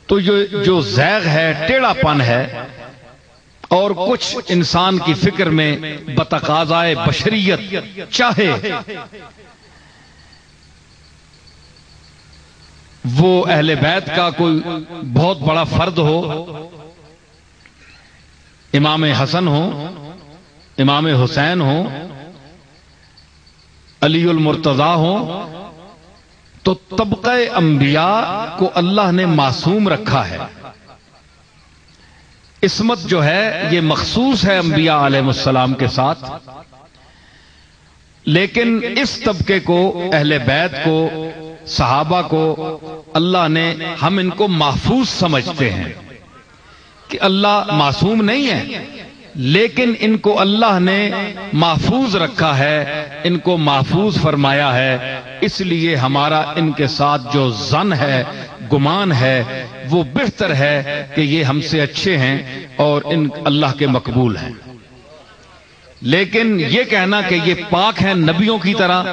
تو جو زیغ ہے، ٹیڑھا پن ہے، اور کچھ انسان کی فکر میں بتقاضائے بشریت چاہے وہ اہل بیت کا کوئی بہت بڑا فرد ہو، امام حسن ہو، امام حسین ہو، علی المرتضی ہو، تو طبقہ انبیاء کو اللہ نے معصوم رکھا ہے۔ عصمت جو ہے یہ مخصوص ہے انبیاء علیہ السلام کے ساتھ، لیکن اس طبقے کو، اہل بیت کو، صحابہ کو اللہ نے، ہم ان کو محفوظ سمجھتے ہیں کہ اللہ معصوم نہیں ہے، لیکن ان کو اللہ نے محفوظ رکھا ہے، ان کو محفوظ فرمایا ہے، اس لیے ہمارا ان کے ساتھ جو ظن ہے، گمان ہے، وہ بہتر ہے کہ یہ ہم سے اچھے ہیں اور ان اللہ کے مقبول ہیں۔ لیکن یہ کہنا کہ یہ پاک ہیں نبیوں کی طرح،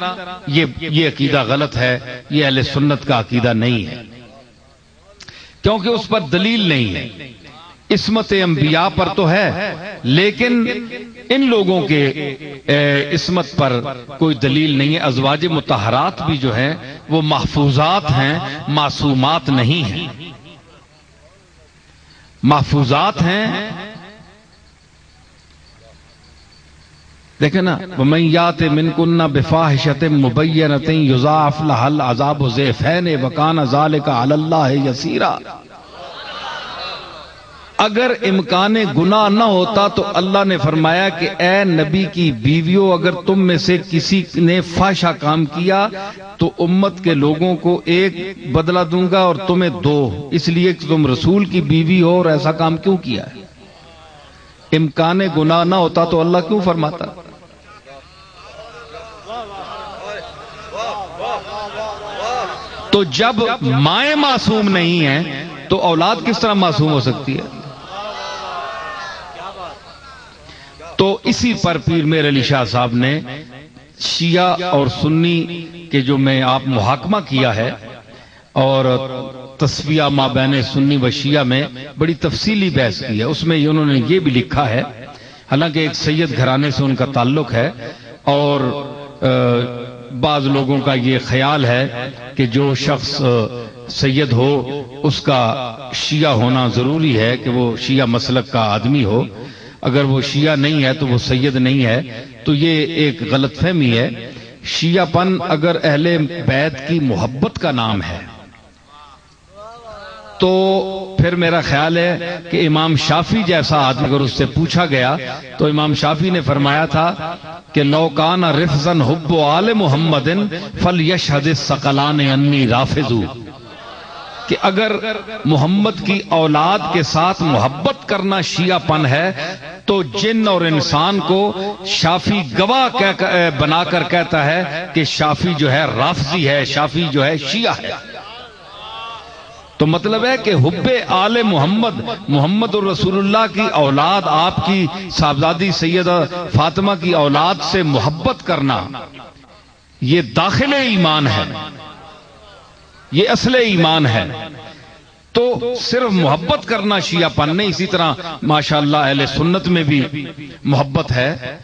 یہ عقیدہ غلط ہے، یہ اہل سنت کا عقیدہ نہیں ہے، کیونکہ اس پر دلیل نہیں ہے۔ عصمت انبیاء پر تو ہے، لیکن ان لوگوں کے عصمت پر کوئی دلیل نہیں ہے۔ ازواج مطہرات بھی جو ہیں وہ محفوظات ہیں، معصومات نہیں ہیں، محفوظات ہیں۔ دیکھیں نا، وَمَن يَأْتِ مِنكُنَّ بِفَاحِشَةٍ مُبَيِّنَةٍ يُضَاعَفْ لَهَا الْعَذَابُ ضِعْفَيْنِ وَكَانَ ذَلِكَ عَلَى اللَّهِ يَسِيرًا۔ اگر امکان گناہ نہ ہوتا تو اللہ نے فرمایا کہ اے نبی کی بیویوں، اگر تم میں سے کسی نے فحشہ کام کیا تو امت کے لوگوں کو ایک بدلہ دوں گا اور تمہیں دو، اس لیے کہ تم رسول کی بیوی ہو اور ایسا کام کیوں کیا ہے۔ امکان گناہ نہ ہوتا تو اللہ کیوں فرماتا؟ تو جب مائیں معصوم نہیں ہیں تو اولاد کس طرح معصوم ہو سکتی ہے؟ تو اسی پر پیر میر علی شاہ صاحب نے شیعہ اور سنی کے جو میں آپ محاکمہ کیا ہے، اور تصفیہ ما بین سنی و شیعہ میں بڑی تفصیلی بحث کی ہے، اس میں انہوں نے یہ بھی لکھا ہے، حالانکہ ایک سید گھرانے سے ان کا تعلق ہے، اور بعض لوگوں کا یہ خیال ہے کہ جو شخص سید ہو اس کا شیعہ ہونا ضروری ہے، کہ وہ شیعہ مسلک کا آدمی ہو، اگر وہ شیعہ نہیں ہے تو وہ سید نہیں ہے۔ تو یہ ایک غلط فہمی ہے۔ شیعہ پن اگر اہل بیت کی محبت کا نام ہے تو پھر میرا خیال ہے کہ امام شافعی جیسا آدمی اگر اس سے پوچھا گیا تو امام شافعی نے فرمایا تھا کہ لو کان رفضا حب آل محمد فلیشہد الثقلان انی رافض، کہ اگر محمد کی اولاد کے ساتھ محبت کرنا شیعہ پن ہے تو جن اور انسان کو شافعی گواہ بنا کر کہتا ہے کہ شافعی جو ہے رافضی ہے، شافعی جو ہے شیعہ ہے۔ تو مطلب ہے کہ حب آل محمد، محمد الرسول اللہ کی اولاد، آپ کی صاحبزادی سیدہ فاطمہ کی اولاد سے محبت کرنا، یہ داخل ایمان ہے، یہ اصل ایمان ہے۔ تو صرف محبت کرنا شیعہ پن نہیں، اسی طرح ماشاءاللہ اہل سنت میں بھی محبت ہے،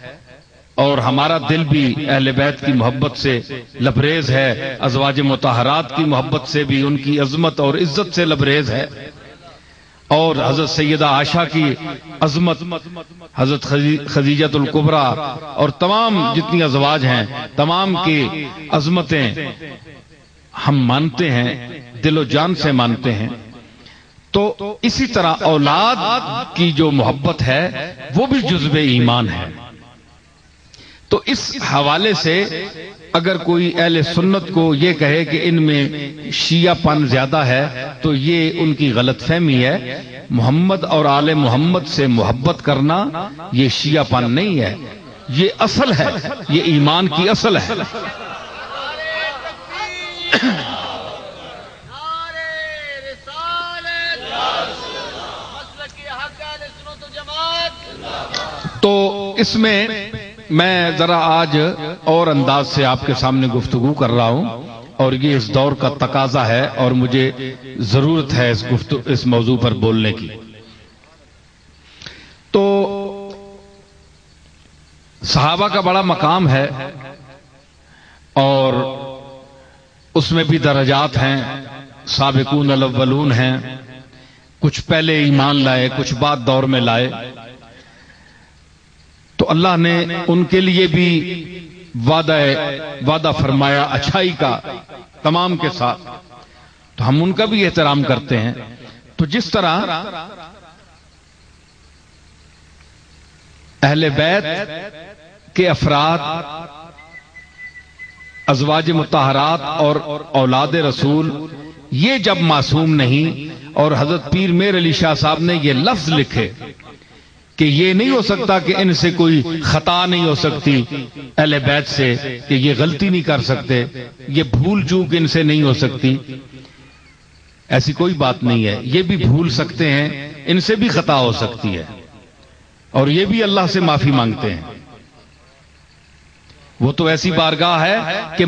اور ہمارا دل بھی اہل بیت کی محبت سے لبریز ہے، ازواج مطہرات کی محبت سے بھی، ان کی عظمت اور عزت سے لبریز ہے، اور حضرت سیدہ عائشہ کی عظمت، حضرت خدیجہ الکبریٰ اور تمام جتنی ازواج ہیں تمام کی عظمتیں ہم مانتے ہیں، دل و جان سے مانتے ہیں۔ تو اسی طرح اولاد کی جو محبت ہے وہ بھی جزو ایمان ہے۔ تو اس حوالے سے اگر کوئی اہل سنت کو یہ کہے کہ ان میں شیعہ پن زیادہ ہے تو یہ ان کی غلط فہمی ہے۔ محمد اور آل محمد سے محبت کرنا یہ شیعہ پن نہیں ہے، یہ اصل ہے، یہ ایمان کی اصل ہے۔ تو اس میں میں ذرا آج اور انداز سے آپ کے سامنے گفتگو کر رہا ہوں، اور یہ اس دور کا تقاضا ہے اور مجھے ضرورت ہے اس موضوع پر بولنے کی۔ تو صحابہ کا بڑا مقام ہے اور اس میں بھی درجات ہیں، سابقون الاولون ہیں، کچھ پہلے ایمان لائے، کچھ بعد دور میں لائے، تو اللہ نے ان کے لیے بھی وعدہ فرمایا اچھائی کا تمام کے ساتھ، تو ہم ان کا بھی احترام کرتے ہیں۔ تو جس طرح اہل بیت کے افراد، ازواج مطہرات اور اولاد رسول یہ جب معصوم نہیں، اور حضرت پیر میر علی شاہ صاحب نے یہ لفظ لکھے کہ یہ نہیں ہو سکتا کہ ان سے کوئی خطا نہیں ہو سکتی، اہل بیت سے کہ یہ غلطی نہیں کر سکتے، یہ بھول چوک ان سے نہیں ہو سکتی، ایسی کوئی بات نہیں ہے، یہ بھی بھول سکتے ہیں، ان سے بھی خطا ہو سکتی ہے، اور یہ بھی اللہ سے معافی مانگتے ہیں۔ وہ تو ایسی بارگاہ ہے کہ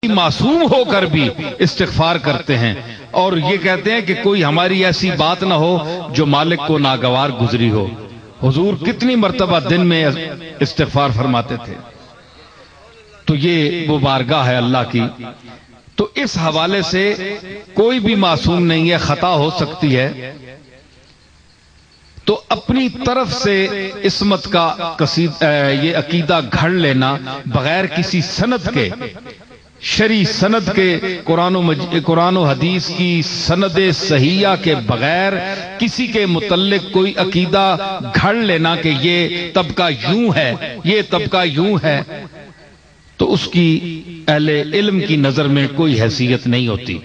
معصوم ہو کر بھی استغفار کرتے ہیں، اور یہ کہتے ہیں کہ کوئی ہماری ایسی بات نہ ہو جو مالک کو ناگوار گزری ہو۔ حضور کتنی مرتبہ دن میں استغفار فرماتے تھے، تو یہ وہ بارگاہ ہے اللہ کی۔ تو اس حوالے سے کوئی بھی معصوم نہیں ہے، خطا ہو سکتی ہے، تو اپنی طرف سے عصمت کا یہ عقیدہ گھڑ لینا بغیر کسی سند کے، شرعی سند کے، قرآن و حدیث کی سند صحیحہ کے بغیر کسی کے متعلق کوئی عقیدہ گھڑ لینا کہ یہ طبقہ یوں ہے، یہ طبقہ یوں ہے، تو اس کی اہل علم کی نظر میں کوئی حیثیت نہیں ہوتی۔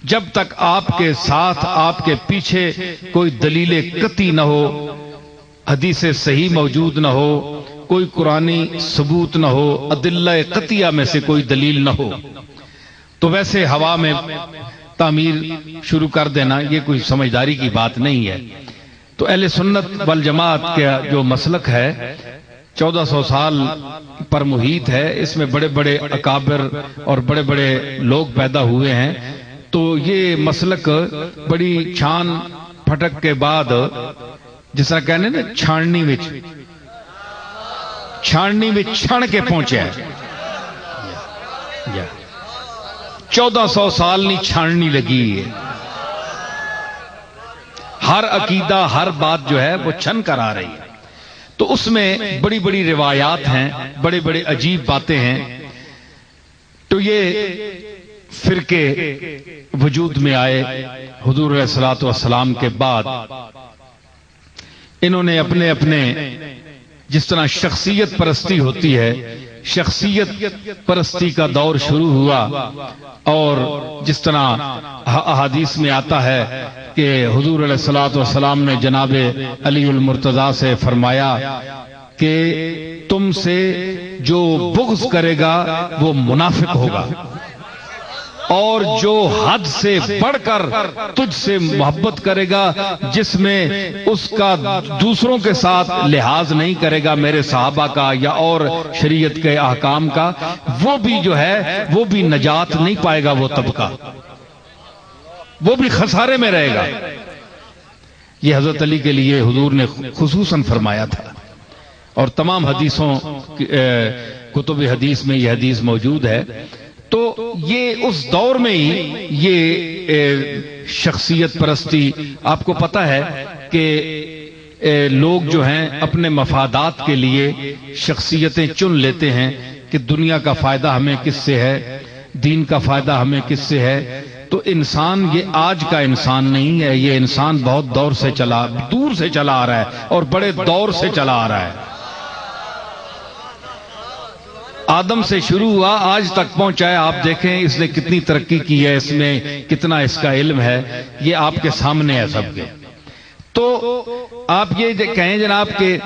جب تک آپ کے ساتھ، آپ کے پیچھے کوئی دلیل قطعی نہ ہو، حدیث صحیح موجود نہ ہو، کوئی قرآنی ثبوت نہ ہو، ادلہ قطعیہ میں سے کوئی دلیل نہ ہو، تو ویسے ہوا میں تعمیر شروع کر دینا یہ کوئی سمجھداری کی بات نہیں ہے۔ تو اہل سنت والجماعت کا جو مسلک ہے 1400 سال پر محیط ہے، اس میں بڑے بڑے اکابر اور بڑے بڑے لوگ پیدا ہوئے ہیں، تو یہ مسلک بڑی چھان پھٹک کے بعد، جس طرح کہنے نا چھاننی وچ چھن کے پہنچے ہے۔ 1400 سال نہیں چھاننی لگی ہے، ہر عقیدہ، ہر بات جو ہے وہ چھن کر آ رہی ہے، تو اس میں بڑی بڑی روایات ہیں، بڑے بڑے عجیب باتیں ہیں۔ تو یہ فرقے وجود میں آئے حضور علیہ الصلوۃ والسلام کے بعد، انہوں نے اپنے اپنے، جس طرح شخصیت پرستی ہوتی ہے، شخصیت پرستی کا دور شروع ہوا، اور جس طرح احادیث میں آتا ہے کہ حضور علیہ الصلوۃ والسلام نے جناب علی المرتضیٰ سے فرمایا کہ تم سے جو بغض کرے گا وہ منافق ہوگا، اور جو حد سے بڑھ کر تجھ سے محبت کرے گا، جس میں اس کا دوسروں کے ساتھ لحاظ نہیں کرے گا، میرے صحابہ کا یا اور شریعت کے احکام کا، وہ بھی جو ہے وہ بھی نجات نہیں پائے گا، وہ طبقہ وہ بھی خسارے میں رہے گا۔ یہ حضرت علی کے لیے حضور نے خصوصاً فرمایا تھا، اور تمام حدیثوں کتب حدیث میں یہ حدیث موجود ہے۔ تو یہ اس دور میں ہی یہ شخصیت پرستی، آپ کو پتہ ہے کہ لوگ جو ہیں اپنے مفادات کے لیے شخصیتیں چن لیتے ہیں کہ دنیا کا فائدہ ہمیں کس سے ہے، دین کا فائدہ ہمیں کس سے ہے۔ تو انسان یہ آج کا انسان نہیں ہے، یہ انسان بہت دور سے چلا آ رہا ہے، اور بڑے دور سے چلا آ رہا ہے۔ آدم سے شروع ہوا، آج تک پہنچا ہے، آپ دیکھیں اس نے کتنی ترقی کی ہے، اس میں کتنا اس کا علم ہے، یہ آپ کے سامنے ہے سب کے۔ تو آپ یہ کہیں جناب کہ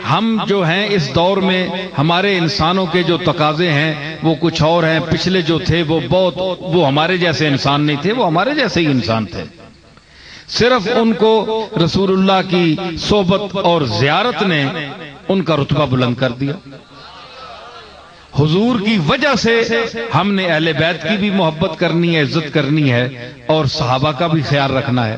ہم جو ہیں اس دور میں ہمارے انسانوں کے جو تقاضے ہیں وہ کچھ اور ہیں، پچھلے جو تھے وہ ہمارے جیسے انسان نہیں تھے، وہ ہمارے جیسے ہی انسان تھے، صرف ان کو رسول اللہ کی صحبت اور زیارت نے ان کا رتبہ بلند کر دیا۔ حضور کی وجہ سے ہم نے اہل بیت کی بھی محبت کرنی ہے، عزت کرنی ہے، اور صحابہ کا بھی خیال رکھنا ہے۔